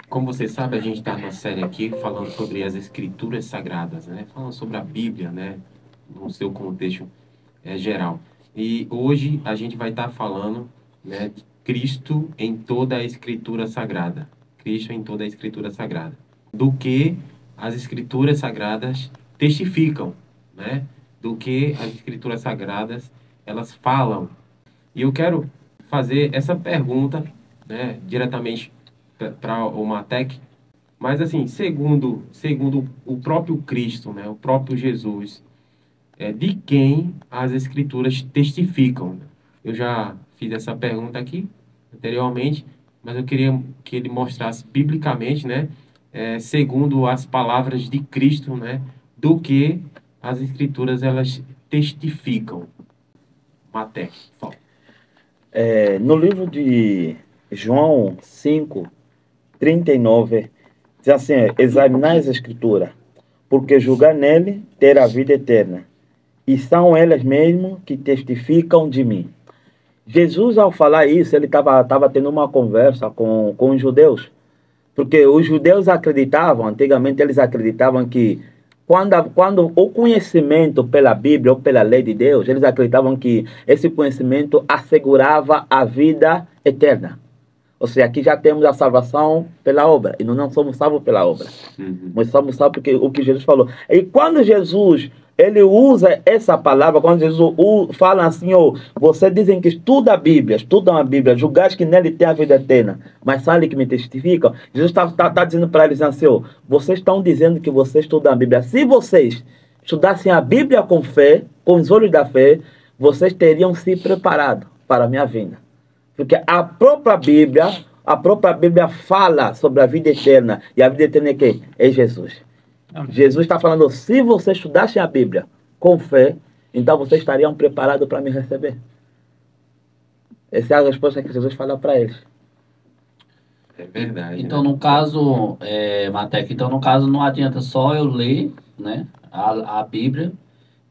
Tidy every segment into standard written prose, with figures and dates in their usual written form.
Como você sabe, a gente está numa série aqui falando sobre as Escrituras Sagradas, né? Falando sobre a Bíblia, né? No seu contexto geral. E hoje a gente vai estar falando, né, de Cristo em toda a Escritura Sagrada. Cristo em toda a Escritura Sagrada. Do que as Escrituras Sagradas testificam, né? Do que as Escrituras Sagradas elas falam. E eu quero fazer essa pergunta, né, diretamente para o Matec, mas assim, segundo o próprio Cristo, né, o próprio Jesus, de quem as Escrituras testificam? Eu já fiz essa pergunta aqui anteriormente, mas eu queria que ele mostrasse biblicamente, né, segundo as palavras de Cristo, né, do que as Escrituras elas testificam. Matec, por favor. No livro de João 5:39 diz assim: examinai as Escrituras, porque julgar nele ter a vida eterna, e são elas mesmo que testificam de mim. Jesus, ao falar isso, ele estava tendo uma conversa com os judeus, porque os judeus acreditavam, antigamente eles acreditavam que quando o conhecimento pela Bíblia ou pela lei de Deus, eles acreditavam que esse conhecimento assegurava a vida eterna. Ou seja, aqui já temos a salvação pela obra, e nós não somos salvos pela obra. Uhum. Nós somos salvos porque o que Jesus falou. E quando Jesus ele usa essa palavra, quando Jesus fala assim, oh, vocês dizem que estudam a Bíblia, julgais que nele tem a vida eterna, mas são eles que me testificam. Jesus está dizendo para eles assim, oh, vocês estão dizendo que vocês estudam a Bíblia. Se vocês estudassem a Bíblia com fé, com os olhos da fé, vocês teriam se preparado para a minha vinda. Porque a própria Bíblia fala sobre a vida eterna. E a vida eterna é quem? É Jesus. Amém. Jesus está falando, se vocês estudassem a Bíblia com fé, então vocês estariam preparados para me receber. Essa é a resposta que Jesus fala para eles. É verdade. Então, Né? no caso, Matec, então, no caso, não adianta só eu ler, né, a Bíblia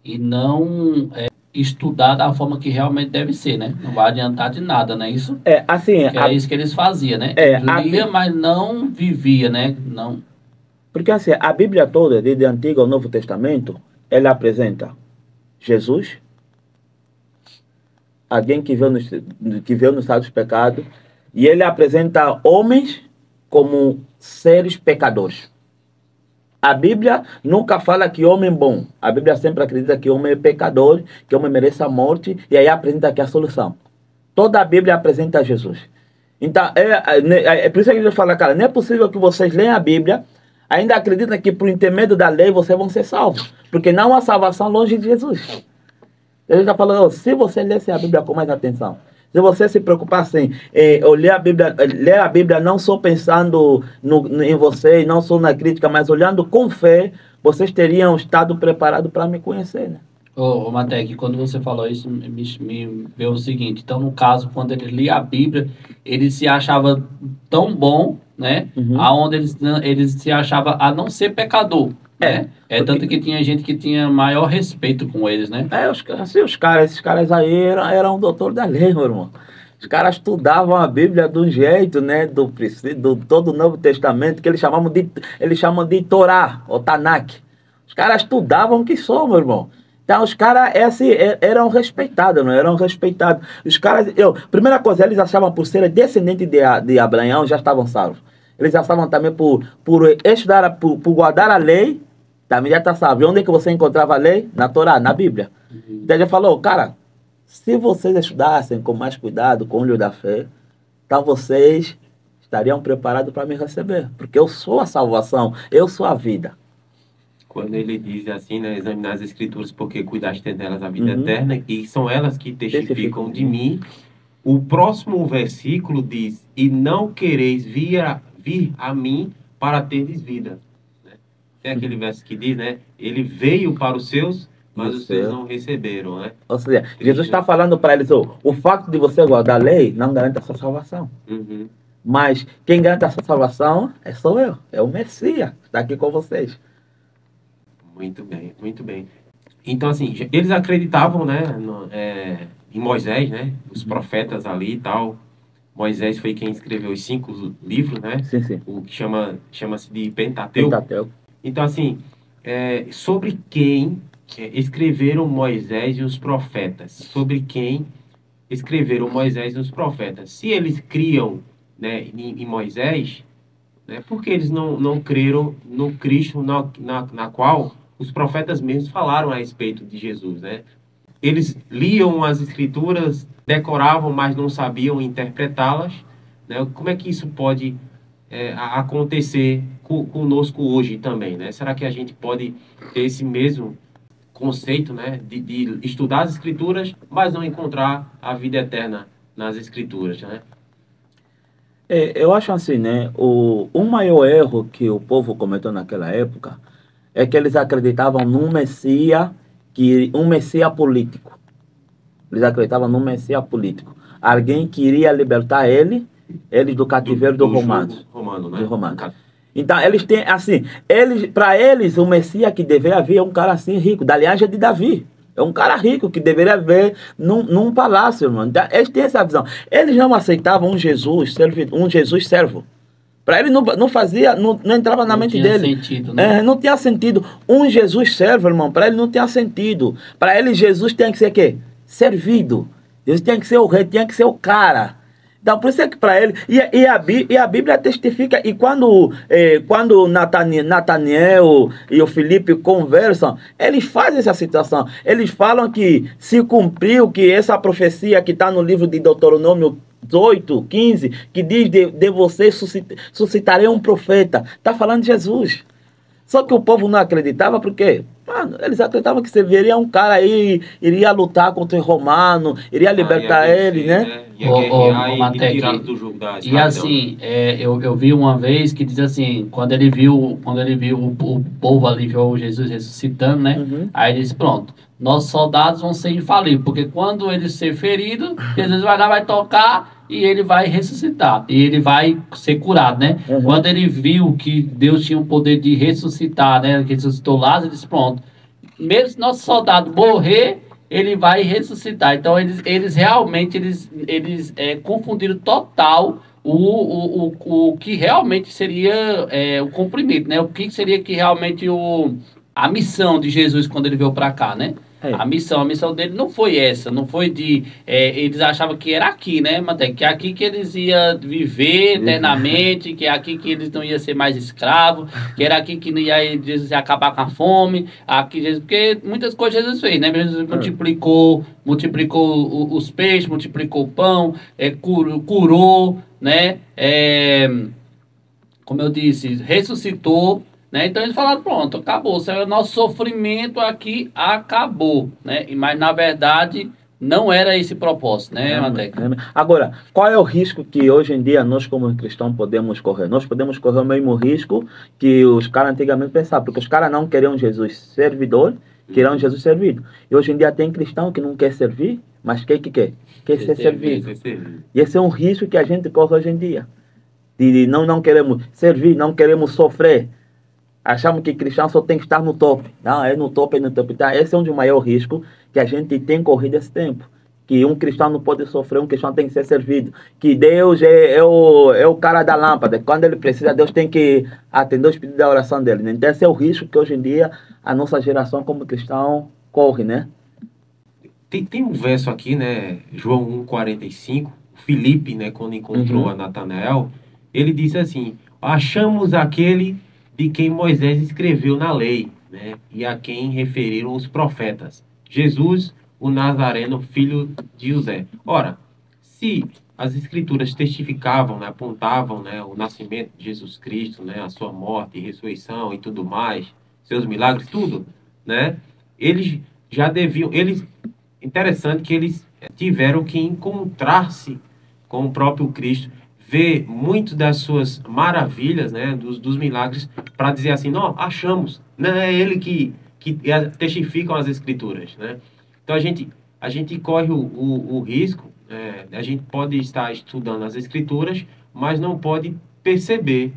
e não estudar da forma que realmente deve ser, né? Não vai adiantar de nada, né? Isso Assim, que é isso que eles faziam, né? Lia, mas não vivia, né? Não. Porque assim, a Bíblia toda, desde o Antigo ao Novo Testamento, ela apresenta Jesus, alguém que veio no estado dos pecados, e ele apresenta homens como seres pecadores. A Bíblia nunca fala que homem é bom. A Bíblia sempre acredita que homem é pecador, que homem merece a morte, e aí apresenta aqui a solução. Toda a Bíblia apresenta Jesus. Então, é por isso que a gente fala, cara, não é possível que vocês leiam a Bíblia, ainda acreditam que por intermédio da lei vocês vão ser salvos. Porque não há salvação longe de Jesus. Ele está falando, se você lesse a Bíblia com mais atenção, se você se preocupasse em ler a Bíblia não só pensando em você, não só na crítica, mas olhando com fé, vocês teriam estado preparados para me conhecer, né? Ô, Matec, quando você falou isso, me veio o seguinte. Então, no caso, quando ele lia a Bíblia, ele se achava tão bom, né? Uhum. Aonde ele se achava a não ser pecador, né? Tanto que tinha gente que tinha maior respeito com eles, né? Esses caras aí eram doutor da lei, meu irmão. Os caras estudavam a Bíblia de um jeito, né? Do todo o Novo Testamento, que eles chamam de Torá, ou Tanakh. Os caras estudavam que só, meu irmão. Então, os caras eram respeitados, não eram respeitados. Os caras, primeira coisa, eles achavam por serem descendentes de Abraão, já estavam salvos. Eles achavam também por estudar, por guardar a lei, também já está salvo. E onde é que você encontrava a lei? Na Torá, na Bíblia. Então, ele falou, cara, se vocês estudassem com mais cuidado, com o olho da fé, então vocês estariam preparados para me receber. Porque eu sou a salvação, eu sou a vida. Quando ele diz assim, né, examinar as escrituras porque cuidaste delas a vida eterna, e são elas que testificam de mim. O próximo versículo diz, e não quereis vir a mim para teres vida. Né? Tem aquele verso que diz, né, ele veio para os seus, mas os seus não receberam. Né? Ou seja, Jesus está falando para eles, o fato de você guardar a lei não garante a sua salvação. Uhum. Mas quem garante a sua salvação sou eu, é o Messias, está aqui com vocês. Muito bem, muito bem. Então, assim, eles acreditavam, né, em Moisés, né, os profetas ali e tal, Moisés foi quem escreveu os 5 livros, né? Sim, sim. O que chama-se de Pentateuco. Pentateuco. Então, assim, sobre quem escreveram Moisés e os profetas? Sobre quem escreveram Moisés e os profetas? Se eles criam, né, em Moisés, né, por que eles não creram no Cristo na qual os profetas mesmos falaram a respeito de Jesus, né? Eles liam as escrituras, decoravam, mas não sabiam interpretá-las, né? Como é que isso pode acontecer conosco hoje também, né? Será que a gente pode ter esse mesmo conceito, né, de estudar as escrituras, mas não encontrar a vida eterna nas escrituras, né? Eu acho assim, né? O maior erro que o povo cometeu naquela época é que eles acreditavam num Messias, um Messias político. Eles acreditavam num Messias político. Alguém que iria libertar eles do cativeiro dos romanos. Jugo romano, né? Dos romanos. Então, eles têm, assim, para eles, o Messias que deveria vir é um cara assim rico, da linhagem de Davi. É um cara rico que deveria ver num palácio, irmão. Então, eles têm essa visão. Eles não aceitavam um Jesus servo. Para ele não fazia, não entrava na mente dele. Não tinha sentido, né? Não tinha sentido. Um Jesus servo, irmão, para ele não tinha sentido. Para ele, Jesus tem que ser o quê? Servido. Jesus tinha que ser o rei, tinha que ser o cara. Então, por isso é que para ele... E a Bíblia testifica, e quando Nataniel e o Filipe conversam, eles fazem essa situação. Eles falam que se cumpriu que essa profecia que está no livro de Deuteronômio 18, 15, que diz de você suscitarei um profeta. Está falando de Jesus. Só que o povo não acreditava porque, mano, eles acreditavam que você veria um cara aí, iria lutar contra o romano, iria libertar ele, né? Ia guerrear e tirar do jogo da escravidão. E assim, eu vi uma vez que diz assim, quando ele viu o povo ali, viu Jesus ressuscitando, né? Uhum. Aí ele disse, pronto, nossos soldados vão ser infalíveis, porque quando ele ser ferido, Jesus vai lá, vai tocar e ele vai ressuscitar. E ele vai ser curado, né? Uhum. Quando ele viu que Deus tinha o poder de ressuscitar, né? Que ressuscitou Lázaro, ele disse, pronto, mesmo se nosso soldado morrer, ele vai ressuscitar. Então, eles realmente confundiram total o que realmente seria o cumprimento, né? O que seria que realmente a missão de Jesus quando ele veio para cá, né? A missão dele não foi essa, não foi de... eles achavam que era aqui, né, Mantec? Que é aqui que eles iam viver eternamente, que é aqui que eles não iam ser mais escravos, que era aqui que Jesus ia acabar com a fome, aqui Jesus, porque muitas coisas Jesus fez, né? Jesus multiplicou os peixes, multiplicou o pão, curou, né? Como eu disse, ressuscitou, né? Então eles falaram, pronto, acabou. O nosso sofrimento aqui acabou, né? Mas na verdade não era esse propósito, né, Mateca? Agora, qual é o risco que hoje em dia nós como cristãos podemos correr? Nós podemos correr o mesmo risco que os caras antigamente pensavam, porque os caras não queriam Jesus servidor, queriam Jesus servido. E hoje em dia tem cristão que não quer servir, mas quer ser servido. E esse é um risco que a gente corre hoje em dia. De não queremos servir, não queremos sofrer. Achamos que cristão só tem que estar no top. Não, é no top, é no top. Então, esse é um dos maiores riscos que a gente tem corrido esse tempo. Que um cristão não pode sofrer, um cristão tem que ser servido. Que Deus é o cara da lâmpada. Quando ele precisa, Deus tem que atender os pedidos da oração dele. Então, esse é o risco que hoje em dia a nossa geração como cristão corre, né? Tem um verso aqui, né? João 1,45. Filipe, né? Quando encontrou a Natanael, ele disse assim: achamos aquele de quem Moisés escreveu na lei, né? E a quem referiram os profetas, Jesus, o Nazareno, filho de José. Ora, se as escrituras testificavam, né, apontavam, né, o nascimento de Jesus Cristo, né, a sua morte e ressurreição e tudo mais, seus milagres, tudo, né? Eles já deviam, interessante que eles tiveram que encontrar-se com o próprio Cristo, ver muito das suas maravilhas, né, dos milagres, para dizer assim, não, achamos, né, é ele que testificam as escrituras, né? Então a gente corre o risco, a gente pode estar estudando as escrituras, mas não pode perceber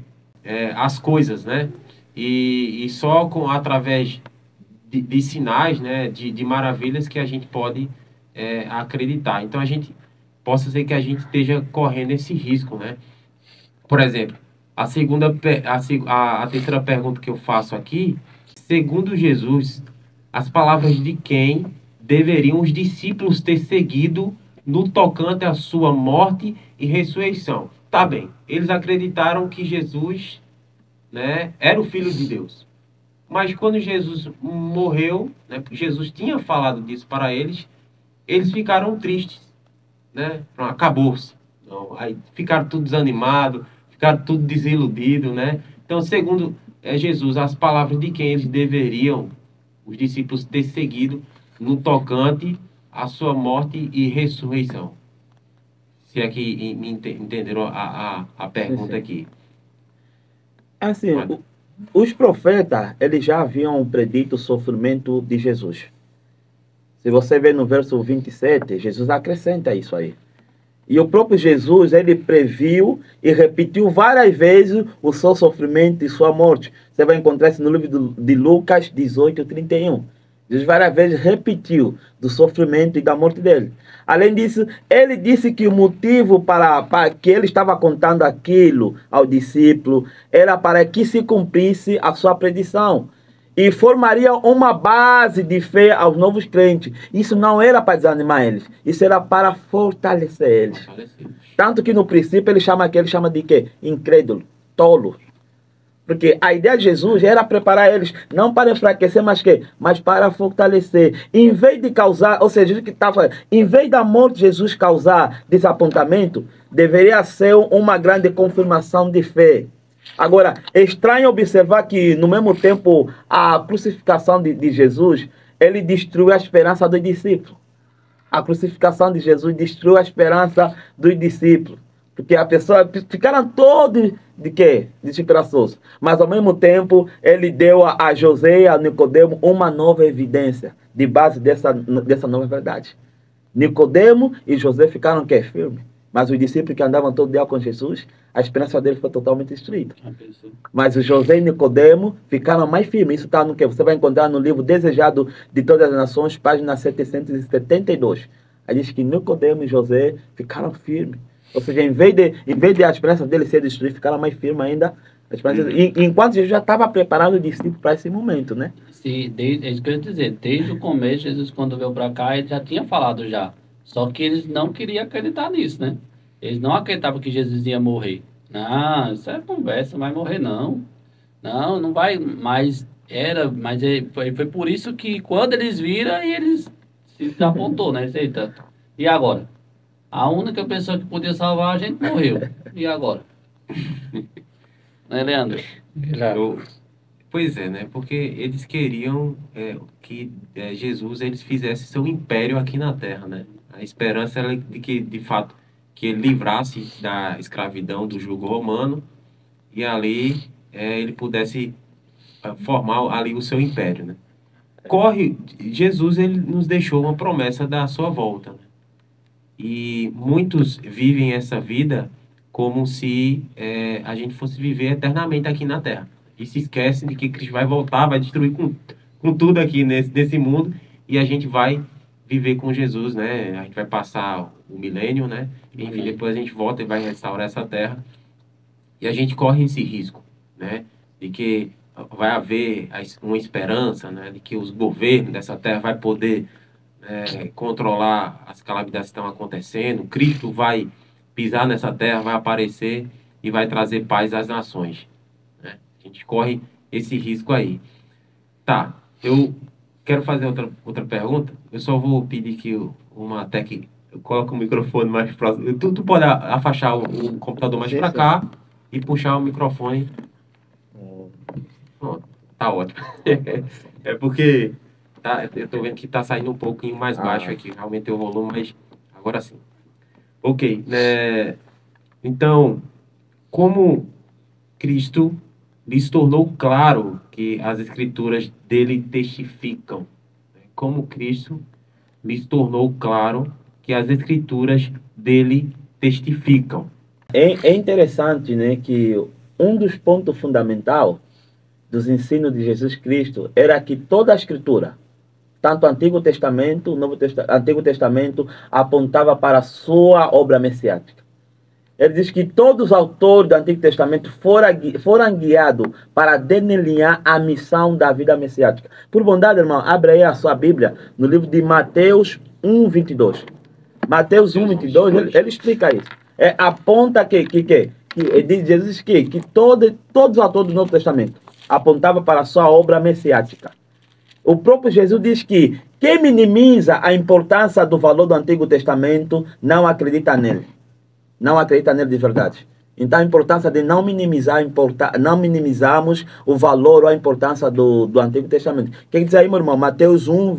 as coisas, né? E só através de sinais, né, de maravilhas que a gente pode acreditar. Então a gente possa ser que a gente esteja correndo esse risco, né? Por exemplo, a terceira pergunta que eu faço aqui, segundo Jesus, as palavras de quem deveriam os discípulos ter seguido no tocante à sua morte e ressurreição? Tá bem, eles acreditaram que Jesus, né, era o Filho de Deus. Mas quando Jesus morreu, né, Jesus tinha falado disso para eles, eles ficaram tristes, né? Acabou-se. Então, aí ficaram tudo desanimados, ficaram tudo desiludidos, né? Então, segundo Jesus, as palavras de quem eles deveriam, os discípulos, ter seguido no tocante à sua morte e ressurreição. Se é que me entenderam a pergunta aqui. Assim, os profetas, eles já haviam predito o sofrimento de Jesus. Se você ver no verso 27, Jesus acrescenta isso aí. E o próprio Jesus, ele previu e repetiu várias vezes o seu sofrimento e sua morte. Você vai encontrar isso no livro de Lucas 18:31. Jesus várias vezes repetiu do sofrimento e da morte dele. Além disso, ele disse que o motivo para que ele estava contando aquilo ao discípulo era para que se cumprisse a sua predição. E formaria uma base de fé aos novos crentes. Isso não era para desanimar eles. Isso era para fortalecer eles. Tanto que no princípio ele chama de quê? Incrédulo, tolo. Porque a ideia de Jesus era preparar eles, não para enfraquecer, mas para fortalecer. Em vez de causar, ou seja, em vez da morte de Jesus causar desapontamento, deveria ser uma grande confirmação de fé. Agora, é estranho observar que, no mesmo tempo, a crucificação de Jesus, ele destruiu a esperança dos discípulos. A crucificação de Jesus destruiu a esperança dos discípulos. Porque a pessoa ficaram todos de quê? Desesperançosos. Mas, ao mesmo tempo, ele deu a José e a Nicodemo uma nova evidência de base dessa nova verdade. Nicodemo e José ficaram quê? Firmes. Mas os discípulos que andavam todo dia com Jesus, a esperança deles foi totalmente destruída. Mas o José e Nicodemo ficaram mais firmes. Isso está no que você vai encontrar no livro Desejado de Todas as Nações, página 772. Aí diz que Nicodemo e José ficaram firmes. Ou seja, em vez de a esperança deles ser destruída, ficaram mais firmes ainda. Enquanto Jesus já estava preparando o discípulo para esse momento, né? Sim, é isso que eu ia dizer. Desde o começo, Jesus, quando veio para cá, ele já tinha falado já. Só que eles não queriam acreditar nisso, né? Eles não acreditavam que Jesus ia morrer. Não, isso é conversa, não vai morrer não. Não, não vai, mas foi por isso que quando eles viram, eles se apontou, né? Eita, e agora? A única pessoa que podia salvar a gente morreu. E agora? Né, Leandro? Pois é, né? Porque eles queriam que Jesus eles fizesse seu império aqui na Terra, né? A esperança era de que, de fato, que ele livrasse da escravidão, do jugo romano, e ali ele pudesse formar ali o seu império, né? Jesus ele nos deixou uma promessa da sua volta, né? E muitos vivem essa vida como se a gente fosse viver eternamente aqui na Terra. E se esquecem de que Cristo vai voltar, vai destruir com tudo aqui nesse mundo, e a gente vai viver com Jesus, né? A gente vai passar o milênio, né? Enfim, depois a gente volta e vai restaurar essa terra. E a gente corre esse risco, né? De que vai haver uma esperança, né? De que os governos dessa terra vai poder controlar as calamidades que estão acontecendo. Cristo vai pisar nessa terra, vai aparecer e vai trazer paz às nações, né? A gente corre esse risco aí. Tá, eu quero fazer outra pergunta. Eu só vou pedir que uma técnica coloque o microfone mais próximo. Tu pode afastar o computador mais para cá e puxar o microfone. Pronto, tá ótimo. É porque eu tô vendo que tá saindo um pouquinho mais baixo aqui. Aumentei o volume, mas agora sim. Ok, né? Então, como Cristo lhes tornou claro que as escrituras dele testificam. Como Cristo lhes tornou claro que as escrituras dele testificam. É interessante, né, que um dos pontos fundamentais dos ensinos de Jesus Cristo era que toda a escritura tanto o Antigo Testamento, Antigo Testamento apontava para a sua obra messiática. Ele diz que todos os autores do Antigo Testamento foram guiados para delinear a missão da vida messiática. Por bondade, irmão, abre aí a sua Bíblia no livro de Mateus 1:22. Mateus 1:22, ele explica isso. Aponta que diz Jesus que todos os autores do Novo Testamento apontavam para a sua obra messiática. O próprio Jesus diz que quem minimiza a importância do valor do Antigo Testamento não acredita nele. Não acredita nele de verdade. Então a importância de não minimizarmos o valor ou a importância do Antigo Testamento. O que diz aí, meu irmão? Mateus 1,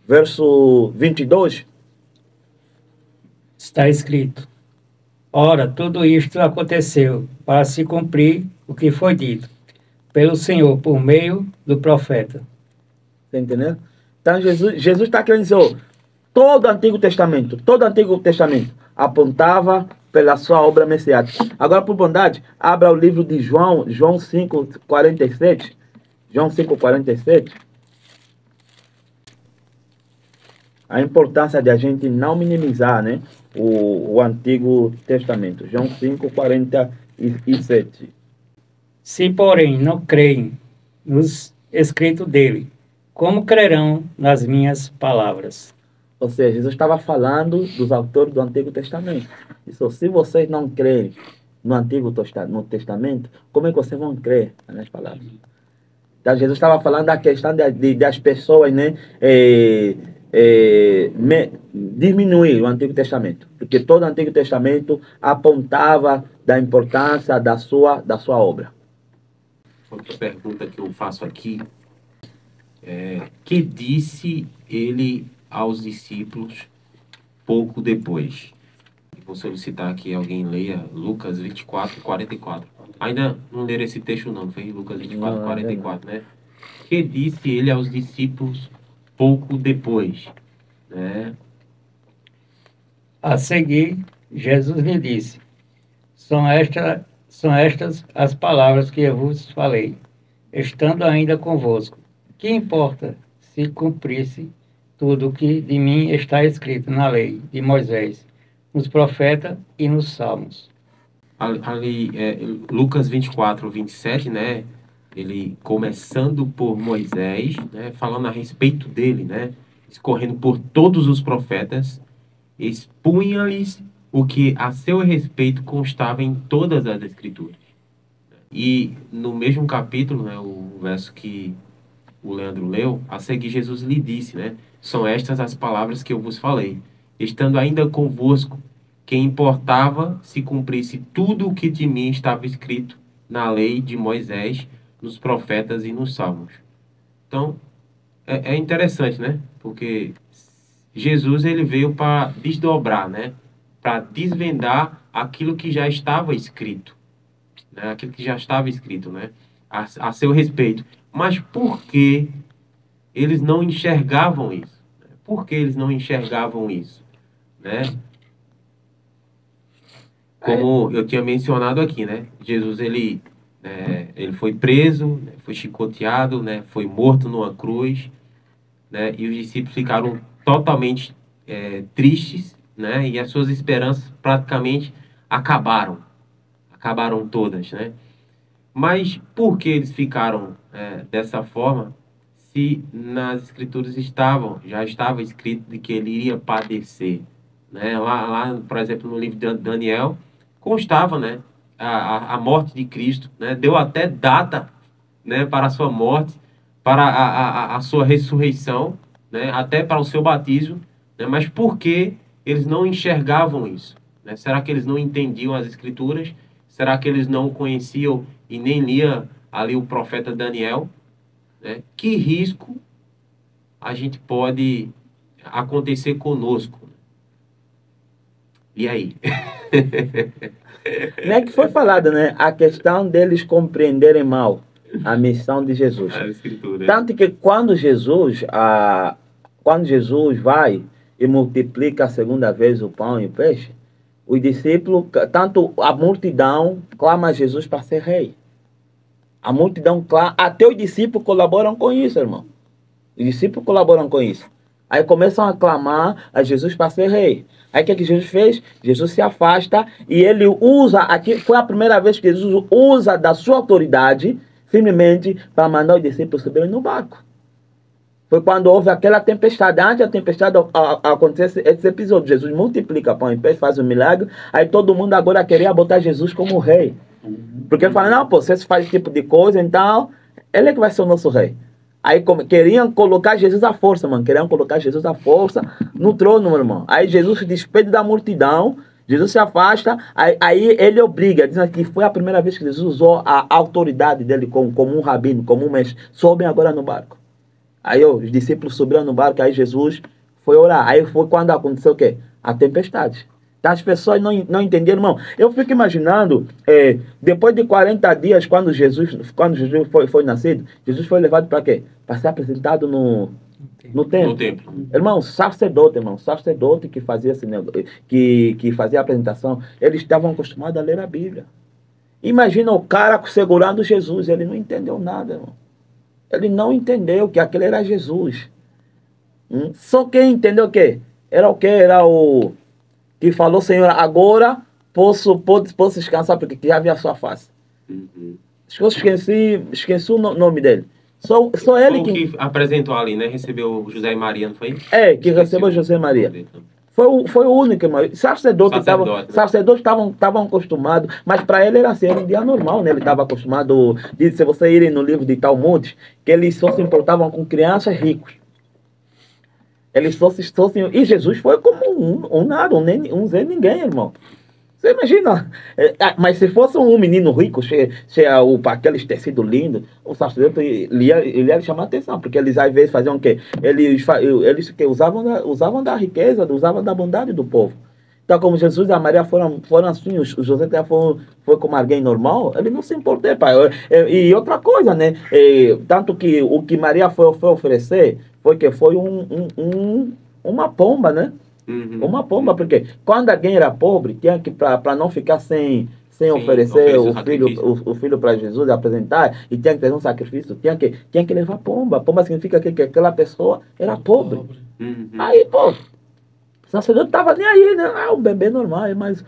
verso 22. Está escrito: ora, tudo isto aconteceu para se cumprir o que foi dito pelo Senhor por meio do profeta. Está entendendo? Então Jesus está querendo dizer, todo o Antigo Testamento apontava pela sua obra messiática. Agora, por bondade, abra o livro de João 5:47. João 5:47. A importância de a gente não minimizar, né, o Antigo Testamento. João 5:47. Se, porém, não creem nos escritos dele, como crerão nas minhas palavras? Ou seja, Jesus estava falando dos autores do Antigo Testamento. Isso, se vocês não crerem no Testamento, como é que vocês vão crer nas minhas palavras? Então, Jesus estava falando da questão das pessoas, né, diminuir o Antigo Testamento. Porque todo o Antigo Testamento apontava da importância da sua obra. Outra pergunta que eu faço aqui que disse ele aos discípulos pouco depois? Vou solicitar que alguém leia Lucas 24:44. Ainda não leram esse texto não, foi Lucas 24:44, né? Que disse ele aos discípulos pouco depois, né? A seguir, Jesus lhe disse: são estas as palavras que eu vos falei, estando ainda convosco. Que importa se cumprisse tudo o que de mim está escrito na lei de Moisés, nos profetas e nos salmos. Ali, Lucas 24:27, né? Ele começando por Moisés, né? Falando a respeito dele, né? Escorrendo por todos os profetas, expunha-lhes o que a seu respeito constava em todas as escrituras. E no mesmo capítulo, né? O verso que o Leandro leu, a seguir Jesus lhe disse, né? São estas as palavras que eu vos falei, estando ainda convosco, que importava se cumprisse tudo o que de mim estava escrito na lei de Moisés, nos profetas e nos salmos. Então, é interessante, né? Porque Jesus, ele veio para desdobrar, né? Para desvendar aquilo que já estava escrito, né? Aquilo que já estava escrito, né? A seu respeito. Mas por que eles não enxergavam isso? Por que eles não enxergavam isso? Né? Como eu tinha mencionado aqui, né? Jesus, ele foi preso, foi chicoteado, né? Foi morto numa cruz, né? E os discípulos ficaram totalmente tristes, né? E as suas esperanças praticamente acabaram todas, né? Mas por que eles ficaram dessa forma, se nas escrituras já estava escrito de que ele iria padecer, né? Lá, por exemplo, no livro de Daniel, constava, né, a morte de Cristo, né? Deu até data, né, para a sua morte, para a sua ressurreição, né, até para o seu batismo, né? Mas por que eles não enxergavam isso, né? Será que eles não entendiam as escrituras? Será que eles não conheciam e nem lia ali o profeta Daniel? Né? Que risco a gente pode acontecer conosco? E aí? Não é que foi falado, né? A questão deles compreenderem mal a missão de Jesus. A escritura. Tanto que quando Jesus vai e multiplica a segunda vez o pão e o peixe, os discípulos, tanto a multidão clama a Jesus para ser rei. A multidão clama, até os discípulos colaboram com isso, irmão. Os discípulos colaboram com isso. Aí começam a clamar a Jesus para ser rei. Aí o que Jesus fez? Jesus se afasta e ele usa, aqui foi a primeira vez que Jesus usa da sua autoridade, firmemente, para mandar os discípulos subirem no barco. Foi quando houve aquela tempestade. Antes da tempestade acontecer esse episódio, Jesus multiplica pão e peixe, faz um milagre. Aí todo mundo agora queria botar Jesus como rei. Porque ele fala, não, pô, se você faz esse tipo de coisa, então ele é que vai ser o nosso rei. Aí queriam colocar Jesus à força, mano. Queriam colocar Jesus à força no trono, meu irmão. Aí Jesus se despede da multidão. Jesus se afasta. Aí ele obriga, dizendo que foi a primeira vez que Jesus usou a autoridade dele como um rabino, como um mestre. Sobem agora no barco. Aí os discípulos subiram no barco, aí Jesus foi orar. Aí foi quando aconteceu o quê? A tempestade. Então, as pessoas não entenderam, irmão. Eu fico imaginando, depois de 40 dias, quando Jesus foi nascido, Jesus foi levado para quê? Para ser apresentado no templo. No templo. Irmão, sacerdote que fazia esse negócio, que fazia a apresentação, eles estavam acostumados a ler a Bíblia. Imagina o cara segurando Jesus, ele não entendeu nada, irmão. Ele não entendeu que aquele era Jesus. Só quem entendeu o quê? Era o quê? Era o que falou, Senhor, agora posso descansar, porque já vi a sua face. Esqueci o nome dele. Só ele que apresentou ali, né? Recebeu José e Maria, não foi? Que recebeu José e Maria. Foi o único, irmão. Sacerdotes estavam acostumados, mas para ele era assim, era um dia normal, né? Ele estava acostumado, se você ir no livro de Talmud, que eles só se importavam com crianças ricos. Eles só se... E Jesus foi como um Zé Ninguém, irmão. Você imagina? Mas se fosse um menino rico, cheio aqueles tecidos lindos, o sacerdote ele ia chamar a atenção, porque eles às vezes faziam o quê? Eles usavam da riqueza, usavam da bondade do povo. Então, como Jesus e a Maria foram assim, o José foi como alguém normal, ele não se importou, pai. E outra coisa, né? Tanto que o que Maria foi oferecer foi uma pomba, né? Uma pomba, porque quando alguém era pobre, tinha que, para não ficar sem oferecer o filho para Jesus apresentar, e tinha que ter um sacrifício, tinha que levar pomba. Pomba significa que aquela pessoa era pobre. Aí, pô, o sacerdote estava nem aí, né? Um bebê normal, é mais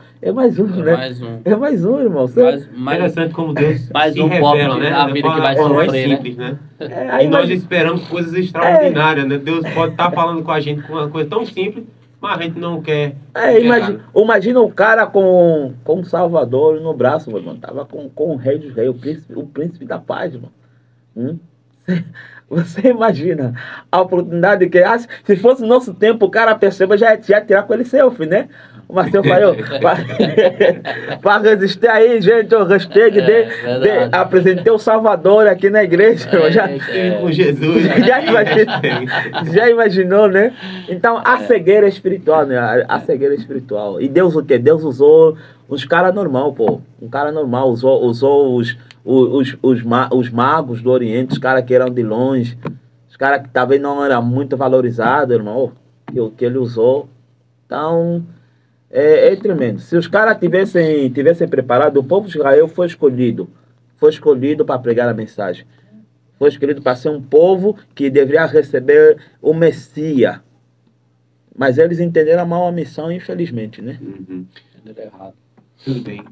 um, né? É mais um, irmão. Interessante como Deus mais se um revela, pobre né? a vida que vai sofrer, simples, né? Aí e nós esperamos coisas extraordinárias, né? Deus pode estar falando com a gente com uma coisa tão simples, mas a gente não quer. Imagina o cara com um Salvador no braço, meu irmão. Tava com o rei dos reis, o príncipe da paz, irmão. Você imagina a oportunidade que se fosse no nosso tempo, o cara perceba, já ia tirar com ele selfie, né? O Marcelo falou, para resistir aí, gente, o hashtag apresentei o Salvador aqui na igreja. Com Jesus. Já imaginou, né? Então, a cegueira espiritual, né? A cegueira espiritual. E Deus o quê? Deus usou uns caras normal, pô. Um cara normal, usou os magos do Oriente, os caras que eram de longe, os caras que talvez não eram muito valorizados, irmão, que ele usou. Então, é tremendo. Se os caras tivessem preparado, o povo de Israel foi escolhido para pregar a mensagem. Foi escolhido para ser um povo que deveria receber o Messias. Mas eles entenderam mal a missão, infelizmente, né? Entenderam errado. Tudo bem.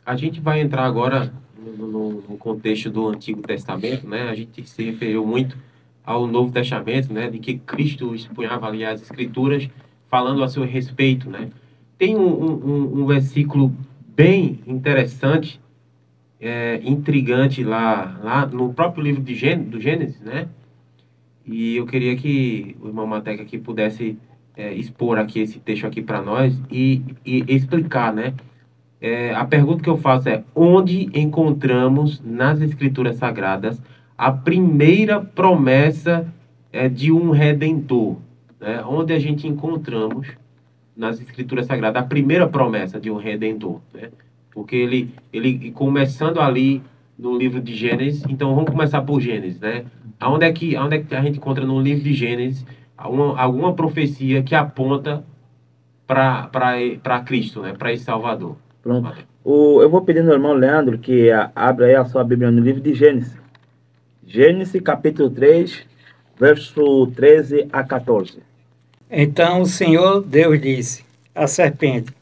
A gente vai entrar agora no contexto do Antigo Testamento, né? A gente se referiu muito ao Novo Testamento, né? De que Cristo expunhava ali as Escrituras falando a seu respeito, né? Tem um versículo bem interessante, intrigante lá no próprio livro do Gênesis, né? E eu queria que o irmão Mateca aqui pudesse expor aqui esse texto aqui para nós e explicar, né? A pergunta que eu faço é: onde encontramos nas Escrituras Sagradas a primeira promessa de um Redentor? Né? Onde a gente encontramos nas Escrituras Sagradas a primeira promessa de um Redentor? Né? Porque ele começando ali no livro de Gênesis, então vamos começar por Gênesis, né? Aonde é que a gente encontra no livro de Gênesis alguma profecia que aponta para Cristo, né? Para esse Salvador? Pronto. Eu vou pedir ao irmão Leandro que abra aí a sua Bíblia no livro de Gênesis. Gênesis, capítulo 3, verso 13 a 14. Então o Senhor Deus disse à serpente: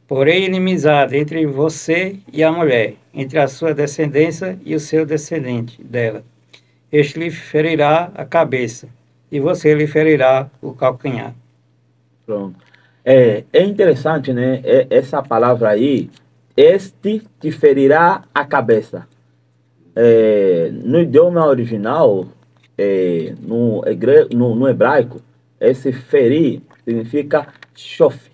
porém inimizade entre você e a mulher, entre a sua descendência e o seu descendente dela. Este lhe ferirá a cabeça, e você lhe ferirá o calcanhar. Pronto. É interessante, né? Essa palavra aí, este te ferirá a cabeça. No idioma original, no hebraico, esse ferir significa chofre.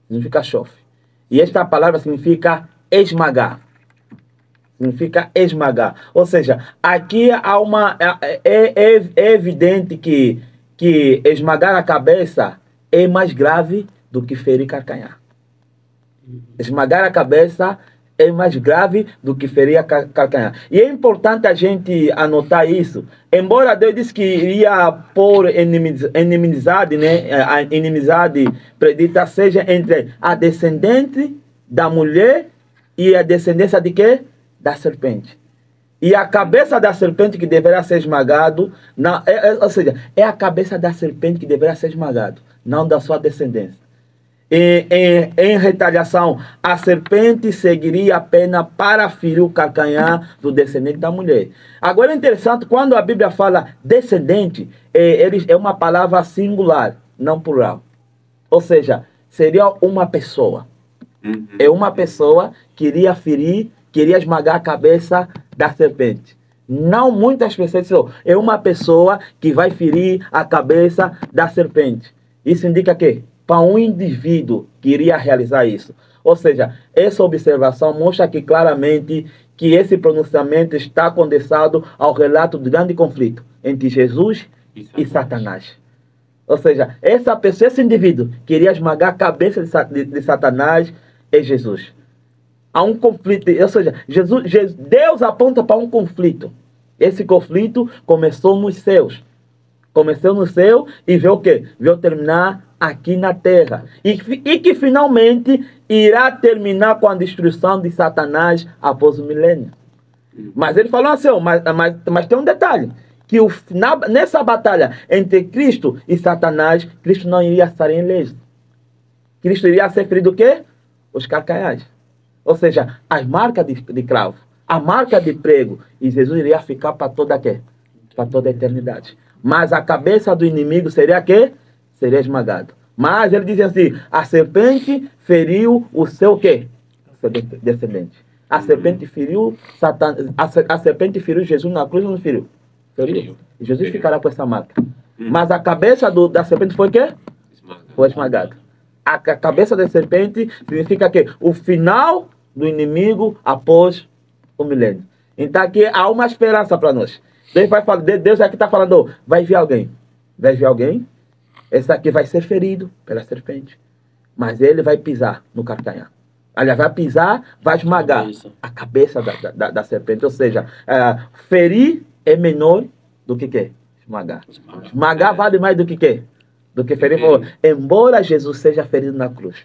Significa chofre. E esta palavra significa esmagar. Significa esmagar. Ou seja, aqui há é evidente que esmagar a cabeça é mais grave do que ferir calcanhar. Esmagar a cabeça é mais grave do que ferir a calcanhar. E é importante a gente anotar isso. Embora Deus disse que iria pôr inimizade, né? A inimizade predita seja entre a descendente da mulher e a descendência de quê? Da serpente. E a cabeça da serpente que deverá ser esmagado, ou seja, é a cabeça da serpente que deverá ser esmagado, não da sua descendência. Em retaliação, a serpente seguiria a pena para ferir o calcanhar do descendente da mulher. Agora é interessante, quando a Bíblia fala descendente, é uma palavra singular, não plural. Ou seja, seria uma pessoa. É uma pessoa que iria ferir, queria esmagar a cabeça da serpente. Não muitas pessoas dizem, é uma pessoa que vai ferir a cabeça da serpente. Isso indica que para um indivíduo que iria realizar isso. Ou seja, essa observação mostra aqui claramente que esse pronunciamento está condensado ao relato do grande conflito entre Jesus e Satanás. Ou seja, essa pessoa, esse indivíduo que iria esmagar a cabeça de Satanás é Jesus. Há um conflito, ou seja, Deus aponta para um conflito. Esse conflito começou nos céus. Começou no céu e veio o quê? Veio terminar aqui na terra. E que finalmente irá terminar com a destruição de Satanás após o milênio. Mas ele falou assim, mas tem um detalhe. Que nessa batalha entre Cristo e Satanás, Cristo não iria estar em leso. Cristo iria ser ferido o quê? Os calcanhares. Ou seja, as marcas de cravo, a marca de prego. E Jesus iria ficar para toda quê? Para toda a eternidade. Mas a cabeça do inimigo seria quê? Seria esmagado. Mas ele diz assim, a serpente feriu o seu quê? O seu descendente. A serpente feriu a serpente feriu Jesus na cruz ou não feriu? Feriu. E Jesus ficará com essa marca. Mas a cabeça da serpente foi o quê? Foi esmagada. A cabeça da serpente significa que o final do inimigo após o milênio. Então aqui há uma esperança para nós. Deus aqui está falando, vai vir alguém. Vai vir alguém. Esse aqui vai ser ferido pela serpente. Mas ele vai pisar no calcanhar. Aliás, vai pisar, vai esmagar a cabeça da serpente. Ou seja, ferir é menor do que quê? Esmagar. Esmagar vale mais do que quê? Do que ferir. Embora Jesus seja ferido na cruz,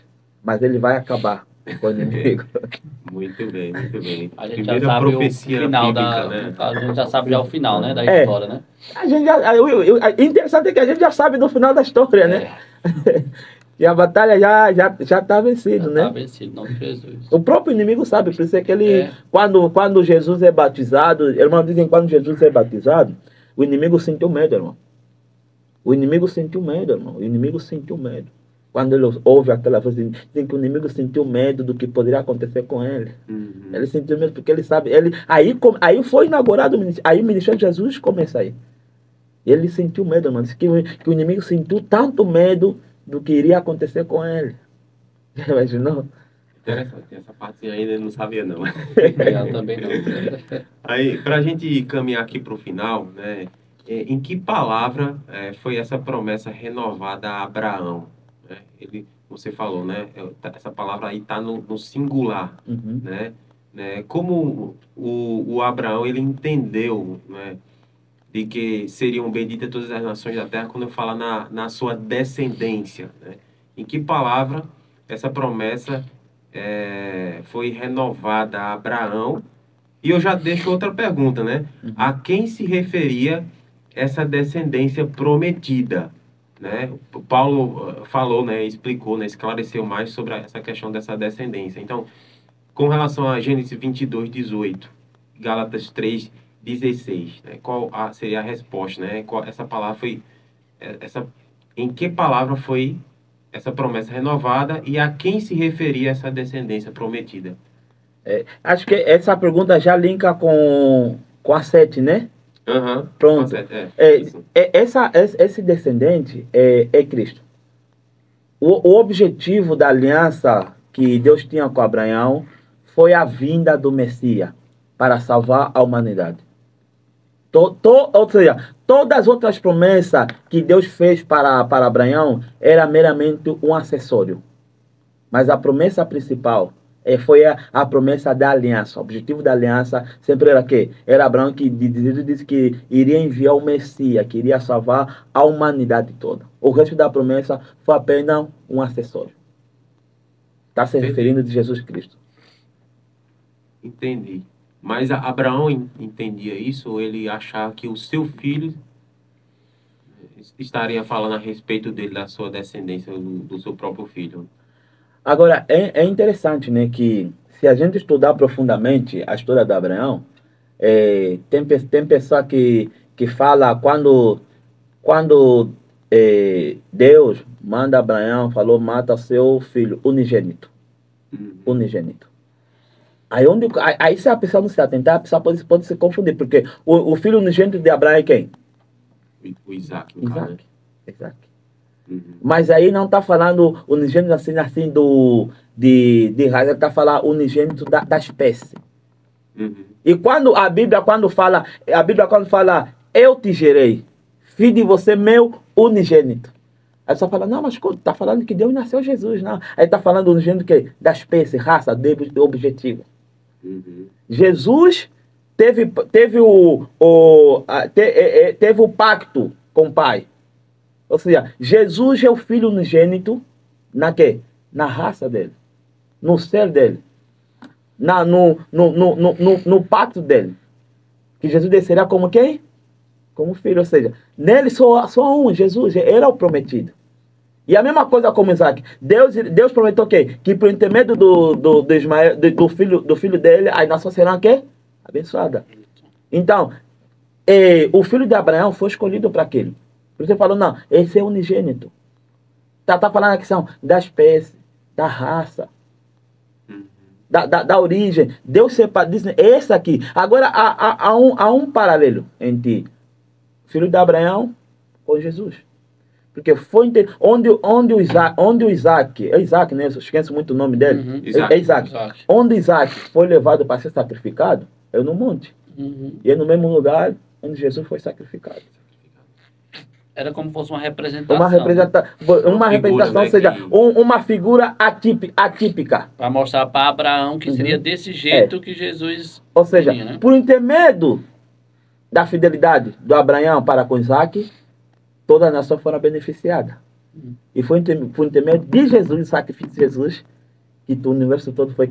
mas ele vai acabar com o inimigo. Muito bem, muito bem. A gente já sabe o final bíblica, né? A gente já sabe já o final, né, da história, né? A gente interessante é que a gente já sabe do final da história, né? E a batalha já está vencida, né? Já está vencido, em nome de Jesus. O próprio inimigo sabe, por isso é que ele, quando Jesus é batizado, irmãos dizem, quando Jesus é batizado, o inimigo sentiu medo, irmão. O inimigo sentiu medo, irmão. O inimigo sentiu medo. Quando ele ouve aquela voz, dizem que o inimigo sentiu medo do que poderia acontecer com ele. Ele sentiu medo porque ele sabe. Aí foi inaugurado o ministério. Aí o ministério de Jesus começa aí. Ele sentiu medo, irmão. Diz que o inimigo sentiu tanto medo do que iria acontecer com ele. Imaginou? Interessante, essa parte ainda eu não sabia não. Eu também não. Aí, para a gente caminhar aqui para o final, né? Em que palavra foi essa promessa renovada a Abraão? Você falou, né? Essa palavra aí está no singular, né? Como o Abraão ele entendeu, né? De que seriam benditas todas as nações da terra quando eu falo na sua descendência, né? Em que palavra essa promessa foi renovada a Abraão? E eu já deixo outra pergunta, né? A quem se referia essa descendência prometida, né? O Paulo falou, né, explicou, né, esclareceu mais sobre essa questão dessa descendência. Então, com relação a Gênesis 22:18, Gálatas 3:16, né, seria a resposta, né? Essa palavra foi em que palavra foi essa promessa renovada e a quem se referia essa descendência prometida? Acho que essa pergunta já linka com a 7, né? Aham. Pronto. Isso. Esse descendente é Cristo. O objetivo da aliança que Deus tinha com Abraão foi a vinda do Messias para salvar a humanidade. Ou seja, todas as outras promessas que Deus fez para Abraão era meramente um acessório. Mas a promessa principal foi a promessa da aliança. O objetivo da aliança sempre era que era Abraão que disse que iria enviar o Messias, que iria salvar a humanidade toda. O resto da promessa foi apenas um acessório. Está se referindo de Jesus Cristo. Entendi. Mas Abraão entendia isso, ou ele achava que o seu filho estaria falando a respeito dele, da sua descendência, do seu próprio filho? Agora, é interessante, né, que se a gente estudar profundamente a história de Abraão, tem pessoa que fala quando Deus manda Abraão, falou, mata seu filho unigênito. Unigênito. Aí se a pessoa não se atentar, a pessoa pode se confundir, porque o filho unigênito de Abraão é quem? O Isaac, no caso, né? Isaac. Mas aí não está falando unigênito assim de raça, está falando unigênito da espécie. E quando a Bíblia quando fala eu te gerei, filho de você meu unigênito. Aí só fala, não, mas está falando que Deus nasceu Jesus, não. Aí está falando unigênito que da espécie, raça, de objetivo. Jesus teve o pacto com o Pai. Ou seja, Jesus é o filho unigênito na raça dele, no ser dele, no pacto dele. Que Jesus descerá como quem? Como filho. Ou seja, nele só um, Jesus, era o prometido. E a mesma coisa como Isaac. Deus prometeu o quê? Que por intermédio do Ismael, do filho dele, a nação será o quê? Abençoada. Então, o filho de Abraão foi escolhido para aquilo. Por isso ele falou, não, esse é unigênito. Tá falando a questão da espécie, da raça, da origem. Deus diz, esse aqui. Agora, há um paralelo entre filho de Abraão com Jesus. Porque foi onde o Isaac, é Isaac, né? Eu esqueço muito o nome dele. É Isaac. Onde Isaac foi levado para ser sacrificado, é no monte. E é no mesmo lugar onde Jesus foi sacrificado. Era como se fosse uma representação. Uma representação, ou seja, uma figura atípica. Para mostrar para Abraão que seria desse jeito que Jesus... Ou seja, tinha, né? Por intermédio da fidelidade do Abraão para com Isaac, toda a nação foi beneficiada. E foi por intermédio de Jesus, o sacrifício de Jesus, que o universo todo foi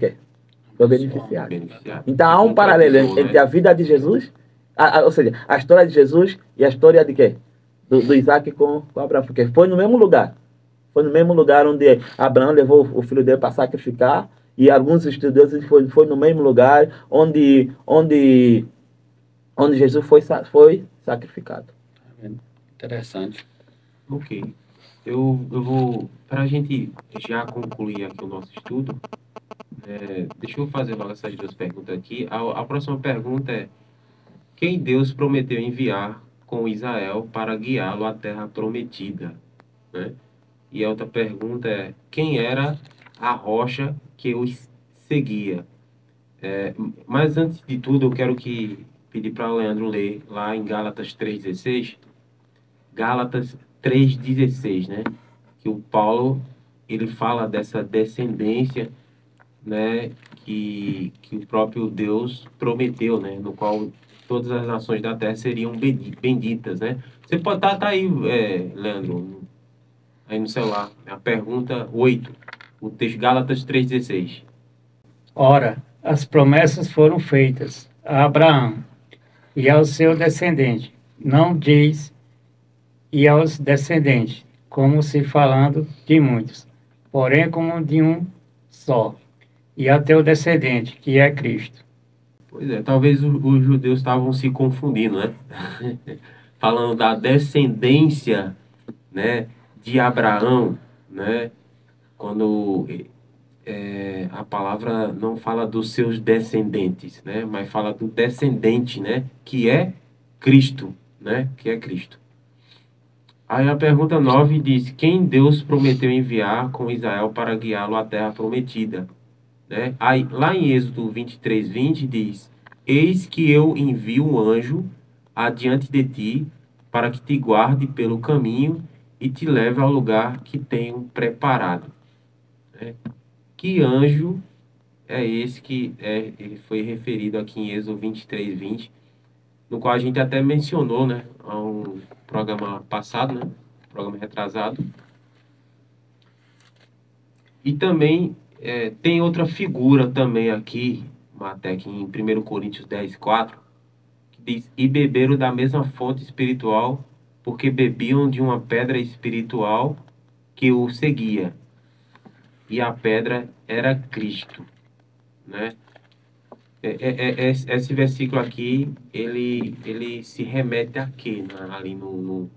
beneficiado. Então há um paralelo entre a vida de Jesus, ou seja, a história de Jesus e a história de quê? Do Isaac com Abraão, porque foi no mesmo lugar. Foi no mesmo lugar onde Abraão levou o filho dele para sacrificar, e alguns estudiosos foi no mesmo lugar onde Jesus foi sacrificado. Interessante. Ok. Eu vou, para a gente já concluir aqui o nosso estudo, deixa eu fazer logo essas duas perguntas aqui. A próxima pergunta é: quem Deus prometeu enviar com Israel para guiá-lo à terra prometida? Né? E a outra pergunta é: quem era a rocha que os seguia? Mas antes de tudo, eu quero pedir para o Leandro ler lá em Gálatas 3,16. Gálatas 3,16, né? Que o Paulo, ele fala dessa descendência, né? Que o próprio Deus prometeu, né? No qual todas as nações da terra seriam benditas, né? Você pode estar aí, Leandro, aí no celular. A pergunta 8, o texto Gálatas 3,16. Ora, as promessas foram feitas a Abraão e ao seu descendente. não diz e aos descendentes, como se falando de muitos, porém como de um só, e até o descendente, que é Cristo. Pois é, talvez os judeus estavam se confundindo, né? Falando da descendência, né, de Abraão, né? Quando a palavra não fala dos seus descendentes, né? Mas fala do descendente, né? Que é Cristo, né? Que é Cristo. Aí a pergunta 9 diz: quem Deus prometeu enviar com Israel para guiá-lo à terra prometida? Né? Aí, lá em Êxodo 23:20 diz: eis que eu envio um anjo adiante de ti, para que te guarde pelo caminho e te leve ao lugar que tenho preparado. Né? Que anjo é esse que ele foi referido aqui em Êxodo 23:20, no qual a gente até mencionou, né, a um programa passado, né, programa retrasado. E também tem outra figura também aqui, Matec, em 1 Coríntios 10:4, que diz: e beberam da mesma fonte espiritual, porque bebiam de uma pedra espiritual que o seguia, e a pedra era Cristo, né? Esse versículo aqui, ele se remete a quê, né? Ali no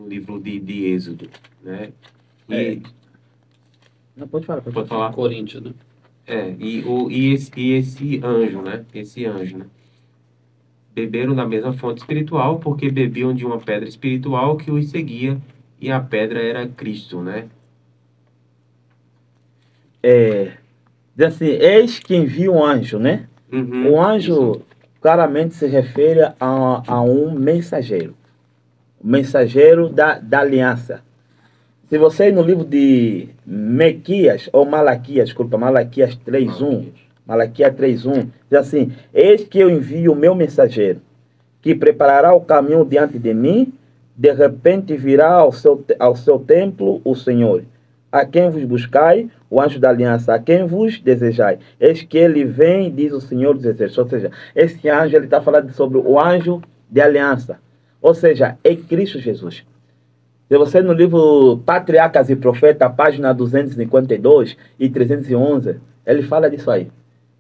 livro de Êxodo, né? E, Não, pode falar, pode pode falar. falar? Coríntios, né? Esse anjo, né? Esse anjo, né? Beberam da mesma fonte espiritual, porque bebiam de uma pedra espiritual que os seguia, e a pedra era Cristo, né? Diz assim, eis que envia um anjo, né? Uhum, O anjo isso. claramente se refere a um mensageiro. O mensageiro da aliança. Se você ir no livro de Mequias, ou Malaquias, desculpa, Malaquias 3:1, Malaquias 3:1, diz assim: eis que eu envio o meu mensageiro, que preparará o caminho diante de mim, de repente virá ao seu templo o Senhor, a quem vos buscai, o anjo da aliança, a quem vos desejai. Eis que ele vem, diz o Senhor dos Exércitos. Ou seja, esse anjo, ele está falando sobre o anjo de aliança. Ou seja, é Cristo Jesus. Se você no livro Patriarcas e Profetas, página 252 e 311, ele fala disso aí.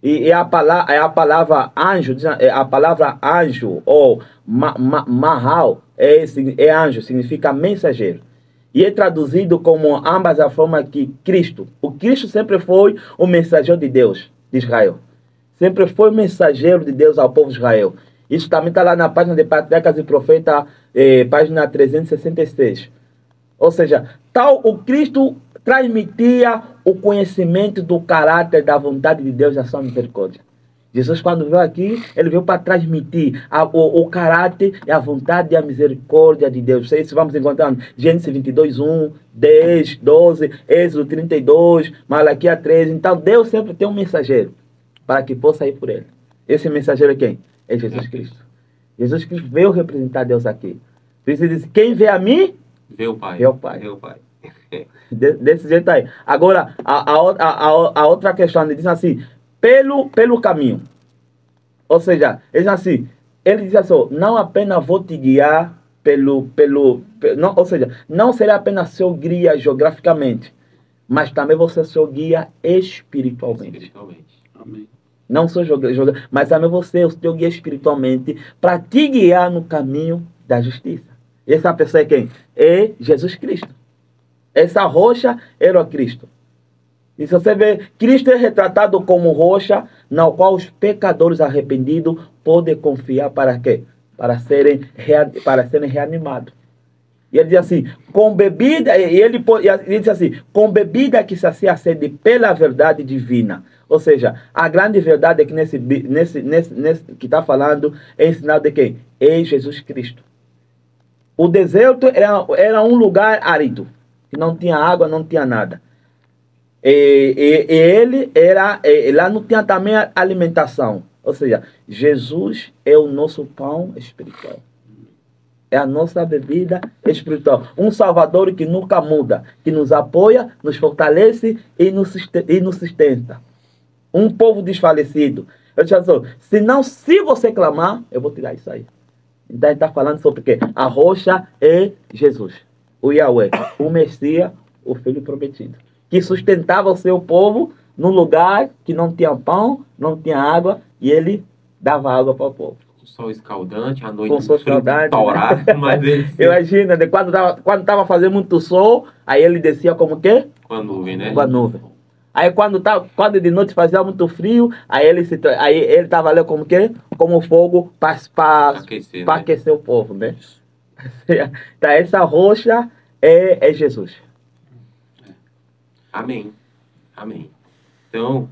E a palavra anjo, a palavra anjo ou mahal é anjo, significa mensageiro. E é traduzido como ambas a forma que Cristo. O Cristo sempre foi o mensageiro de Deus, de Israel. Sempre foi o mensageiro de Deus ao povo de Israel. Isso também está lá na página de Patriarcas e Profetas, página 366. Ou seja, tal o Cristo transmitia o conhecimento do caráter, da vontade de Deus e da sua misericórdia. Jesus, quando veio aqui, ele veio para transmitir o caráter e a vontade e a misericórdia de Deus. Isso vamos encontrar em Gênesis 22:1, 10, 12, Êxodo 32, Malaquias 13. Então, Deus sempre tem um mensageiro para que possa ir por ele. Esse mensageiro é quem? É Jesus Cristo. Jesus Cristo veio representar Deus aqui. Por isso ele diz: quem vê a mim, vê o Pai. vê o Pai. Vê o Pai. Desse jeito aí. Agora, a outra questão, ele diz assim: pelo caminho. Ou seja, ele diz assim, não apenas vou te guiar não, ou seja, não será apenas seu guia geograficamente, mas também você seu guia espiritualmente. Amém. Não só mas também você é o seu guia espiritualmente para te guiar no caminho da justiça. E essa pessoa é quem? É Jesus Cristo. Essa rocha era o Cristo. E se você vê, Cristo é retratado como rocha, na qual os pecadores arrependidos podem confiar para quê? Para serem reanimados. E ele diz assim, com bebida, ele diz assim, com bebida que sacia a sede pela verdade divina. Ou seja, a grande verdade é que nesse que está falando é ensinado de quem? É Jesus Cristo. O deserto era um lugar árido, que não tinha água, não tinha nada. Lá não tinha também alimentação. Ou seja, Jesus é o nosso pão espiritual. É a nossa bebida espiritual. Um Salvador que nunca muda, que nos apoia, nos fortalece e nos sustenta. Um povo desfalecido. Eu te digo, se você clamar, eu vou tirar isso aí. Então ele está falando sobre o quê? A rocha é Jesus, o Yahweh, o Messias, o Filho prometido, que sustentava o seu povo num lugar que não tinha pão, não tinha água, e ele dava água para o povo. O sol escaldante, a noite Com sol frio de escaldante, torar, mas ele sempre Imagina, né? Quando tava fazendo muito sol, aí ele descia como quê? com a nuvem, né? Com a nuvem. Aí quando de noite fazia muito frio, aí ele tava ali como quê? Como fogo para Aquecer, para né? aquecer o povo, né? Então essa rocha é Jesus. Amém. Amém. Então,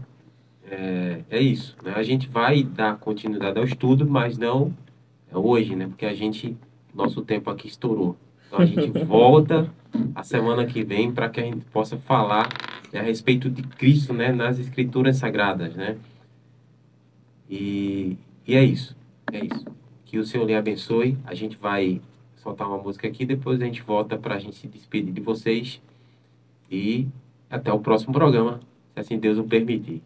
é isso, né? A gente vai dar continuidade ao estudo, mas não hoje, né? Porque nosso tempo aqui estourou. Então a gente volta a semana que vem para que a gente possa falar, né, a respeito de Cristo, né, nas Escrituras Sagradas, né? E é isso. É isso. Que o Senhor lhe abençoe. A gente vai soltar uma música aqui, depois a gente volta para a gente se despedir de vocês. E até o próximo programa, se assim Deus o permitir.